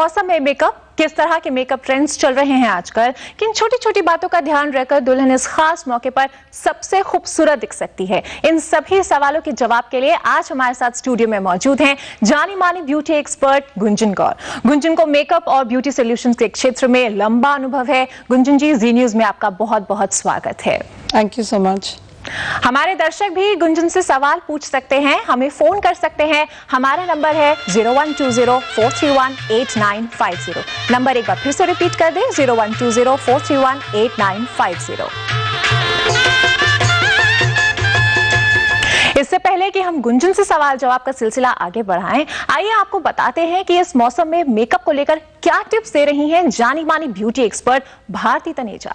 मौसम में मेकअप, किस तरह के मेकअप ट्रेंड्स चल रहे हैं आजकल, किन छोटी छोटी बातों का ध्यान रखकर दुल्हन इस खास मौके पर सबसे खूबसूरत दिख सकती है, इन सभी सवालों के जवाब के लिए आज हमारे साथ स्टूडियो में मौजूद हैं जानी मानी ब्यूटी एक्सपर्ट गुंजन कौर। गुंजन को मेकअप और ब्यूटी सॉल्यूशंस के क्षेत्र में लंबा अनुभव है। गुंजन जी, जी न्यूज में आपका बहुत बहुत स्वागत है। Thank you so much. हमारे दर्शक भी गुंजन से सवाल पूछ सकते हैं, हमें फोन कर सकते हैं। हमारा नंबर है 0120-431-8950। नंबर एक बार फिर से रिपीट कर दें, 0120-431-8950। इससे पहले कि हम गुंजन से सवाल जवाब का सिलसिला आगे बढ़ाएं, आइए आपको बताते हैं कि इस मौसम में मेकअप को लेकर क्या टिप्स दे रही हैं जानी मानी ब्यूटी एक्सपर्ट भारती तनेजा।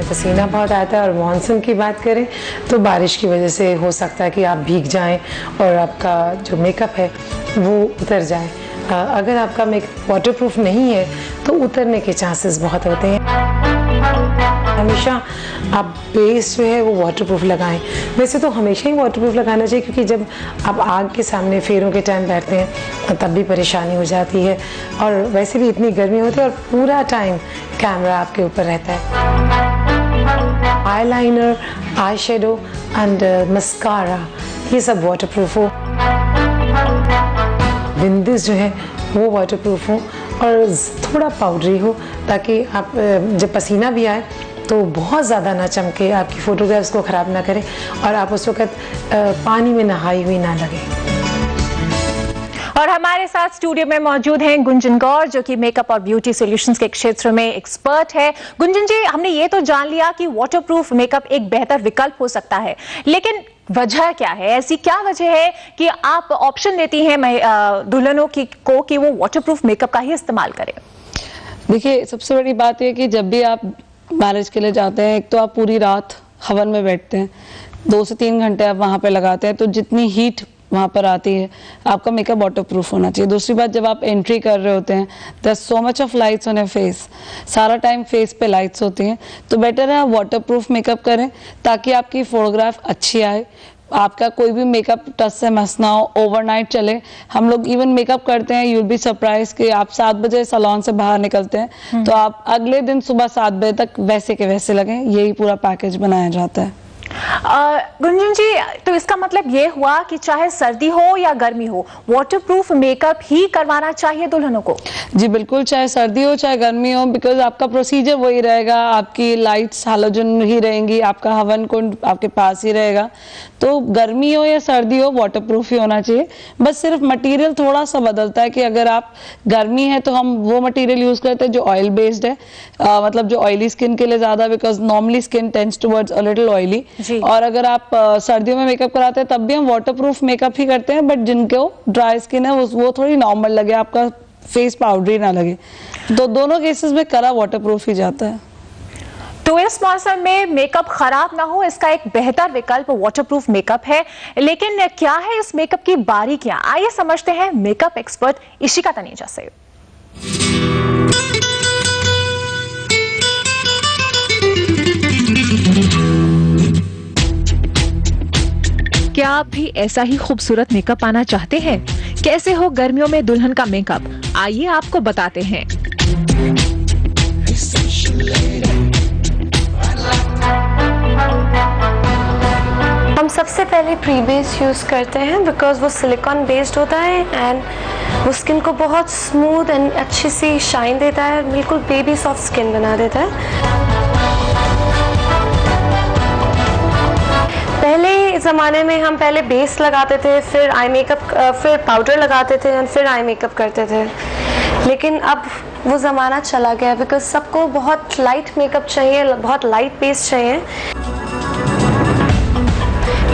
पसीना बहुत आता है और मानसून की बात करें तो बारिश की वजह से हो सकता है कि आप भीग जाएं और आपका जो मेकअप है वो उतर जाए। अगर आपका मेकअप वाटरप्रूफ नहीं है तो उतरने के चांसेस बहुत होते हैं। हमेशा आप बेस जो है वो वाटरप्रूफ लगाएं। वैसे तो हमेशा ही वाटरप्रूफ लगाना चाहिए, क्योंकि जब आप आग के सामने फेरों के टाइम बैठते हैं तब भी परेशानी हो जाती है, और वैसे भी इतनी गर्मी होती है और पूरा टाइम कैमरा आपके ऊपर रहता है। Eyeliner, eye shadow and mascara, ये सब वाटरप्रूफ हो। बिंदीज जो है वो वाटरप्रूफ हो और थोड़ा पाउडरी हो, ताकि आप जब पसीना भी आए तो बहुत ज़्यादा ना चमके, आपकी फ़ोटोग्राफ्स को ख़राब ना करे और आप उस वक्त पानी में नहाई हुई ना लगे। और हमारे साथ स्टूडियो में मौजूद हैं गुंजन कौर, जो कि मेकअप और ब्यूटी सॉल्यूशंस के क्षेत्र में एक्सपर्ट है। गुंजन जी, हमने ये तो जान लिया कि वाटरप्रूफ मेकअप एक बेहतर विकल्प हो सकता है, लेकिन वजह क्या है? ऐसी क्या वजह है कि आप ऑप्शन देती हैं दुल्हनों को कि वो वाटरप्रूफ मेकअप का ही इस्तेमाल करें? देखिए, सबसे बड़ी बात यह कि जब भी आप मैरिज के लिए जाते हैं, एक तो आप पूरी रात हवन में बैठते हैं, 2 से 3 घंटे आप वहाँ पे लगाते हैं, तो जितनी हीट वहाँ पर आती है, आपका मेकअप वाटरप्रूफ होना चाहिए। दूसरी बात, जब आप एंट्री कर रहे होते हैं, there so much of lights on your face, सारा टाइम फेस पे लाइट्स होती हैं, तो बेटर है आप वाटरप्रूफ मेकअप करें ताकि आपकी फोटोग्राफ अच्छी आए, आपका कोई भी मेकअप टच से मस ना हो, ओवरनाइट चले। हम लोग इवन मेकअप करते हैं, यू विल बी सरप्राइज कि आप 7 बजे सैलून से बाहर निकलते हैं तो आप अगले दिन सुबह 7 बजे तक वैसे के वैसे लगें। यही पूरा पैकेज बनाया जाता है। गुंजन जी, तो इसका मतलब ये हुआ कि चाहे सर्दी हो या गर्मी हो, वाटरप्रूफ मेकअप ही करवाना चाहिए दुल्हनों को? जी बिल्कुल, चाहे सर्दी हो चाहे गर्मी हो, बिकॉज आपका प्रोसीजर वही रहेगा, आपकी लाइट्स हालोजन ही रहेंगी, आपका हवन कुंड आपके पास ही रहेगा। तो गर्मी हो या सर्दी हो, वाटरप्रूफ ही होना चाहिए। बस सिर्फ मटेरियल थोड़ा सा बदलता है कि अगर आप गर्मी है तो हम वो मटेरियल यूज करते हैं जो ऑयल बेस्ड है, मतलब जो ऑयली स्किन के लिए ज्यादा, because normally skin tends towards a little oily. और अगर आप सर्दियों में मेकअप कराते हैं तब भी हम वाटरप्रूफ मेकअप ही करते हैं, बट जिनको ड्राई स्किन है वो थोड़ी नॉर्मल लगे, आपका फेस पाउडरी ना लगे, तो दोनों केसेस में करा वाटरप्रूफ ही जाता है। तो इस मौसम में मेकअप खराब ना हो, इसका एक बेहतर विकल्प वाटरप्रूफ मेकअप है। लेकिन क्या है इस मेकअप की बारीकियां, आइए समझते हैं मेकअप एक्सपर्ट इशिका तनेजा से। क्या आप भी ऐसा ही खूबसूरत मेकअप पाना चाहते हैं? कैसे हो गर्मियों में दुल्हन का मेकअप, आइए आपको बताते हैं। हम सबसे पहले प्री बेस यूज करते हैं, बिकॉज वो सिलिकॉन बेस्ड होता है एंड वो स्किन को बहुत स्मूथ एंड अच्छी सी शाइन देता है, बिल्कुल बेबी सॉफ्ट स्किन बना देता है। पहले ज़माने में हम पहले बेस लगाते थे, फिर आई मेकअप, फिर पाउडर लगाते थे एंड फिर आई मेकअप करते थे। लेकिन अब वो ज़माना चला गया, बिकॉज सबको बहुत लाइट मेकअप चाहिए, बहुत लाइट बेस चाहिए।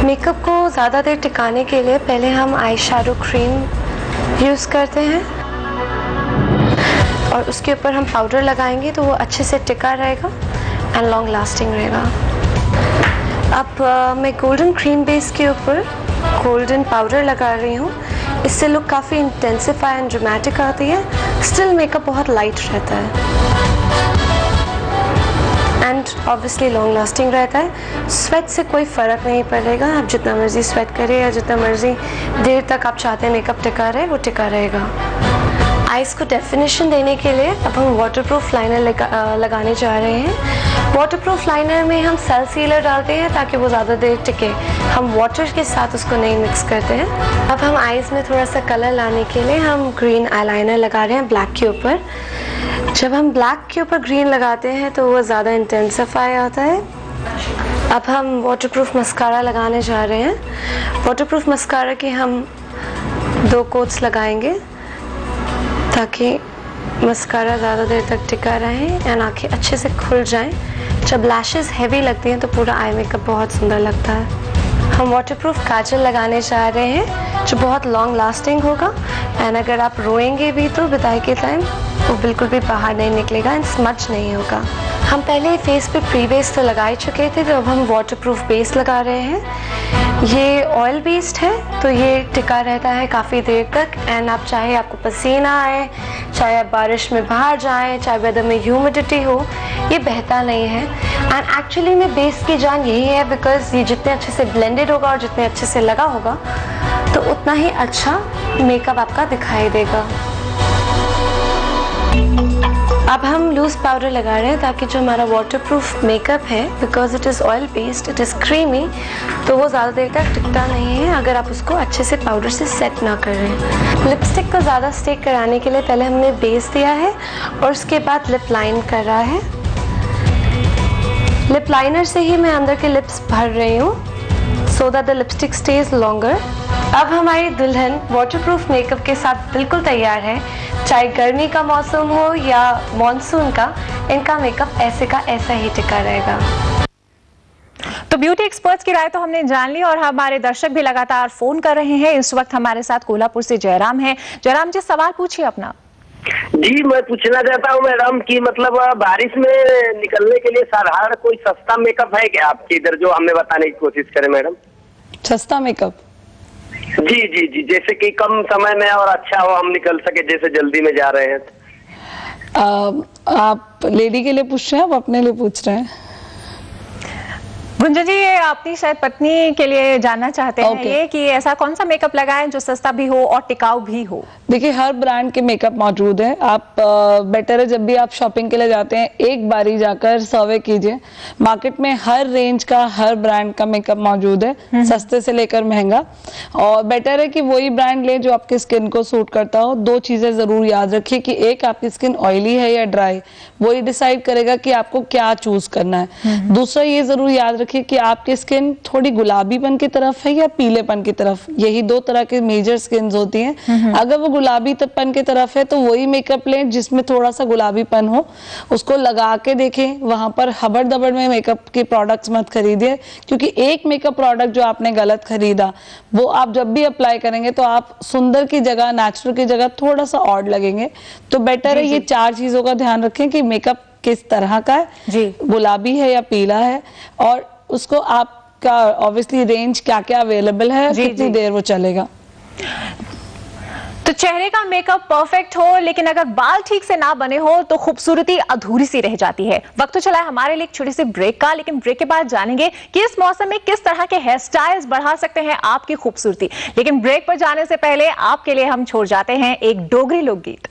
मेकअप को ज़्यादा देर टिकाने के लिए पहले हम आई शैडो क्रीम यूज़ करते हैं और उसके ऊपर हम पाउडर लगाएंगे तो वो अच्छे से टिका रहेगा एंड लॉन्ग लास्टिंग रहेगा। अब मैं गोल्डन क्रीम बेस के ऊपर गोल्डन पाउडर लगा रही हूँ, इससे लुक काफ़ी इंटेंसिफाई एंड ड्रामेटिक आती है, स्टिल मेकअप बहुत लाइट रहता है। एंड ऑब्वियसली लॉन्ग लास्टिंग रहता है। स्वेट से कोई फ़र्क नहीं पड़ेगा, आप जितना मर्ज़ी स्वेट करें या जितना मर्ज़ी देर तक आप चाहते हैं मेकअप टिका रहे, वो टिका रहेगा। आइज़ को डेफिनेशन देने के लिए अब हम वाटरप्रूफ लाइनर लगाने जा रहे हैं। वाटरप्रूफ लाइनर में हम सेल सीलर डालते हैं ताकि वो ज़्यादा देर टिके, हम वाटर के साथ उसको नहीं मिक्स करते हैं। अब हम आइज़ में थोड़ा सा कलर लाने के लिए हम ग्रीन आईलाइनर लगा रहे हैं ब्लैक के ऊपर। जब हम ब्लैक के ऊपर ग्रीन लगाते हैं तो वो ज़्यादा इंटेंसिफाई होता है। अब हम वाटरप्रूफ मस्कारा लगाने जा रहे हैं। वाटरप्रूफ मस्कारा के हम 2 कोट्स लगाएंगे ताकि मस्कारा ज़्यादा देर तक टिका रहे एंड आँखें अच्छे से खुल जाएं। जब लैशेस हैवी लगती हैं तो पूरा आई मेकअप बहुत सुंदर लगता है। हम वाटरप्रूफ काजल लगाने जा रहे हैं जो बहुत लॉन्ग लास्टिंग होगा एंड अगर आप रोएंगे भी तो बिदाई के टाइम वो बिल्कुल भी बाहर नहीं निकलेगा एंड स्मच नहीं होगा। हम पहले फेस पे प्री बेस तो लगा ही चुके थे, तो अब हम वाटरप्रूफ बेस लगा रहे हैं। ये ऑयल बेस्ड है तो ये टिका रहता है काफ़ी देर तक एंड आप चाहे आपको पसीना आए, चाहे आप बारिश में बाहर जाएं, चाहे वेदर में ह्यूमिडिटी हो, ये बहता नहीं है। एंड एक्चुअली में बेस की जान यही है बिकॉज ये जितने अच्छे से ब्लेंडेड होगा और जितने अच्छे से लगा होगा तो उतना ही अच्छा मेकअप आपका दिखाई देगा। अब हम लूज पाउडर लगा रहे हैं ताकि जो हमारा वाटरप्रूफ मेकअप है because it is oil based, it is creamy, तो वो ज़्यादा देर तक टिकता नहीं है अगर आप उसको अच्छे से पाउडर से सेट ना करें। लिपस्टिक को ज़्यादा स्टिक कराने के लिए पहले हमने बेस दिया है और उसके बाद लिप लाइन कर रहा है। लिप लाइनर से ही मैं अंदर के लिप्स भर रही हूँ so that the lipstick stage longer. अब हमारी दुल्हन वाटरप्रूफ मेकअप के साथ बिल्कुल तैयार है। चाहे गर्मी का मौसम हो या मॉनसून का, इनका मेकअप ऐसे का ऐसा ही टिका रहेगा। तो ब्यूटी एक्सपर्ट्स की राय तो हमने जान ली और हमारे दर्शक भी लगातार फोन कर रहे हैं। इस वक्त हमारे साथ कोल्हापुर से जयराम हैं। जयराम जी, सवाल पूछिए अपना। जी, मैं पूछना चाहता हूँ मैडम कि मतलब बारिश में निकलने के लिए साधारण कोई सस्ता मेकअप है क्या आपके इधर जो हमें बताने की कोशिश करें मैडम? सस्ता मेकअप? जी जी जी, जैसे कि कम समय में और अच्छा हो, हम निकल सके, जैसे जल्दी में जा रहे हैं। आप लेडी के लिए पूछ रहे हैं, आप अपने लिए पूछ रहे हैं? गुंजन जी, ये अपनी शायद पत्नी के लिए जानना चाहते हैं ये कि ऐसा कौन सा मेकअप लगाएं जो सस्ता भी हो और टिकाऊ भी हो। देखिए, हर ब्रांड के मेकअप मौजूद है। आप बेटर है जब भी आप शॉपिंग के लिए जाते हैं एक बारी जाकर सर्वे कीजिए। मार्केट में हर रेंज का, हर ब्रांड का मेकअप मौजूद है, सस्ते से लेकर महंगा। और बेटर है कि वही ब्रांड ले जो आपकी स्किन को सूट करता हो। 2 चीजें जरूर याद रखिए कि एक, आपकी स्किन ऑयली है या ड्राई, वही डिसाइड करेगा कि आपको क्या चूज करना है। दूसरा, ये जरूर याद रखिए कि आपकी स्किन थोड़ी गुलाबीपन की तरफ है या पीलेपन की तरफ। यही 2 तरह के मेजर स्किन होती हैं। अगर वो गुलाबीपन की तरफ है तो वही मेकअप लें जिसमें थोड़ा सा गुलाबीपन हो, उसको लगा के देखें। वहां पर हबड़ दबड़ में मेकअप के प्रोडक्ट्स मत खरीदिए, क्योंकि एक मेकअप प्रोडक्ट जो आपने गलत खरीदा वो आप जब भी अप्लाई करेंगे तो आप सुंदर की जगह, नेचुरल की जगह थोड़ा सा ऑड लगेंगे। तो बेटर है ये 4 चीजों का ध्यान रखें कि मेकअप किस तरह का है, गुलाबी है या पीला है, और उसको आपका ऑब्वियसली रेंज क्या क्या अवेलेबल है, कितनी देर वो चलेगा। तो चेहरे का मेकअप परफेक्ट हो लेकिन अगर बाल ठीक से ना बने हो तो खूबसूरती अधूरी सी रह जाती है। वक्त तो चला है हमारे लिए एक छोटी सी ब्रेक का, लेकिन ब्रेक के बाद जानेंगे कि इस मौसम में किस तरह के हेयर स्टाइल्स बढ़ा सकते हैं आपकी खूबसूरती। लेकिन ब्रेक पर जाने से पहले आपके लिए हम छोड़ जाते हैं एक डोगरी लोकगीत।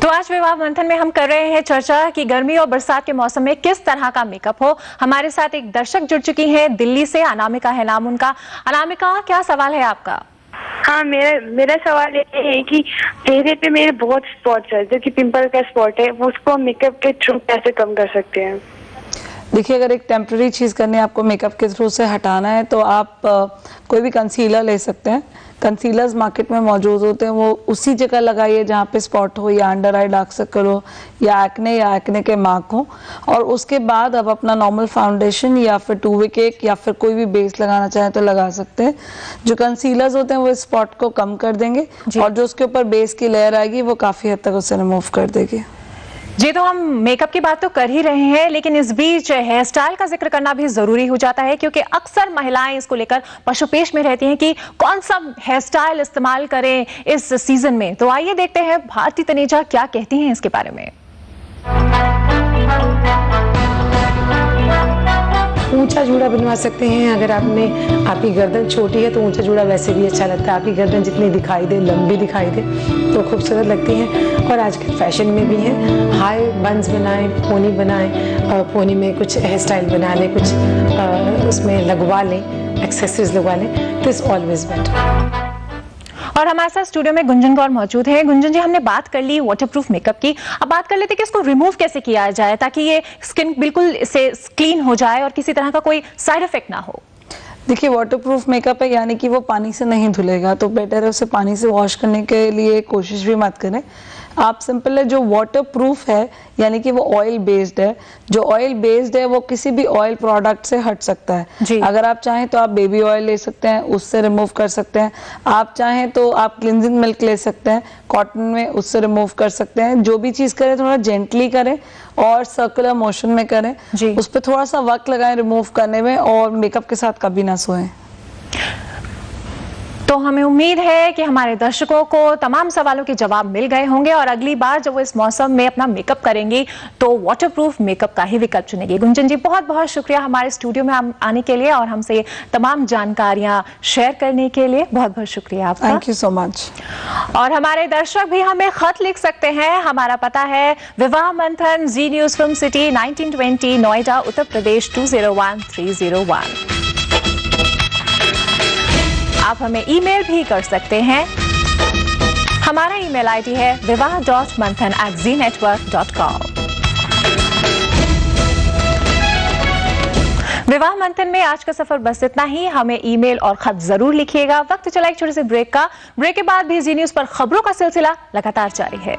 तो आज विवाह मंथन में हम कर रहे हैं चर्चा कि गर्मी और बरसात के मौसम में किस तरह का मेकअप हो। हमारे साथ एक दर्शक जुड़ चुकी हैं, दिल्ली से अनामिका है नाम उनका। अनामिका, क्या सवाल है आपका? हाँ, मेरा सवाल ये है कि चेहरे पे मेरे बहुत स्पॉट्स है, जो कि पिंपल का स्पॉट है, वो उसको मेकअप के थ्रू कैसे कम कर सकते हैं? देखिए, अगर एक टेम्प्रेरी चीज़ करनी है, आपको मेकअप के थ्रू से हटाना है, तो आप कोई भी कंसीलर ले सकते हैं। कंसीलर्स मार्केट में मौजूद होते हैं, वो उसी जगह लगाइए जहाँ पे स्पॉट हो या अंडर आई डार्क सर्कल हो या एक्ने के मार्क हो। और उसके बाद आप अपना नॉर्मल फाउंडेशन या फिर 2-वे केक या फिर कोई भी बेस लगाना चाहें तो लगा सकते हैं। जो कंसीलर्स होते हैं वो स्पॉट को कम कर देंगे और जो उसके ऊपर बेस की लेयर आएगी वो काफ़ी हद तक उसे रिमूव कर देगी। जी, तो हम मेकअप की बात तो कर ही रहे हैं, लेकिन इस बीच हेयर स्टाइल का जिक्र करना भी जरूरी हो जाता है, क्योंकि अक्सर महिलाएं इसको लेकर पशुपेश में रहती हैं कि कौन सा हेयर स्टाइल इस्तेमाल करें इस सीजन में। तो आइए देखते हैं भारती तनेजा क्या कहती हैं इसके बारे में। ऊंचा जूड़ा बनवा सकते हैं। अगर आपकी गर्दन छोटी है तो ऊंचा जूड़ा वैसे भी अच्छा लगता है। आपकी गर्दन जितनी दिखाई दे, लंबी दिखाई दे तो खूबसूरत लगती हैं। और आजकल फैशन में भी हैं, हाई बन्स बनाएं, पोनी बनाएं, पोनी में कुछ हेयर स्टाइल बना लें, कुछ उसमें लगवा लें, एक्सेसरीज लगवा लें, दिस ऑलवेज बेटर। और हमारे साथ स्टूडियो में गुंजन कौर मौजूद है। गुंजन जी, हमने बात कर ली वाटरप्रूफ मेकअप की, अब बात कर लेते हैं कि इसको रिमूव कैसे किया जाए ताकि ये स्किन बिल्कुल से क्लीन हो जाए और किसी तरह का कोई साइड इफेक्ट ना हो। देखिए, वाटरप्रूफ मेकअप है, यानी कि वो पानी से नहीं धुलेगा, तो बेटर है उसे पानी से वॉश करने के लिए कोशिश भी मत करें। आप सिंपल है, जो वाटरप्रूफ है यानी कि वो ऑयल बेस्ड है। जो ऑयल बेस्ड है वो किसी भी ऑयल प्रोडक्ट से हट सकता है। अगर आप चाहें तो आप बेबी ऑयल ले सकते हैं, उससे रिमूव कर सकते हैं। आप चाहें तो आप क्लिनजिंग मिल्क ले सकते हैं कॉटन में, उससे रिमूव कर सकते हैं। जो भी चीज़ करें थोड़ा जेंटली करें और सर्कुलर मोशन में करें, उस पर थोड़ा सा वक्त लगाएं रिमूव करने में, और मेकअप के साथ कभी ना सोएं। तो हमें उम्मीद है कि हमारे दर्शकों को तमाम सवालों के जवाब मिल गए होंगे और अगली बार जब वो इस मौसम में अपना मेकअप करेंगी तो वाटरप्रूफ मेकअप का ही विकल्प चुनेंगी। गुंजन जी, बहुत बहुत शुक्रिया हमारे स्टूडियो में आने के लिए और हमसे तमाम जानकारियां शेयर करने के लिए। बहुत बहुत शुक्रिया आपका। Thank you so much. और हमारे दर्शक भी हमें खत लिख सकते हैं। हमारा पता है विवाह मंथन, जी news film city, 1920 Noida, Uttar Pradesh 201301। आप हमें ईमेल भी कर सकते हैं। हमारा ईमेल आईडी है vivaah.manthan@znetwork.com। विवाह मंथन में आज का सफर बस इतना ही। हमें ईमेल और खत जरूर लिखिएगा। वक्त चला एक छोटे से ब्रेक का। ब्रेक के बाद भी जी न्यूज पर खबरों का सिलसिला लगातार जारी है।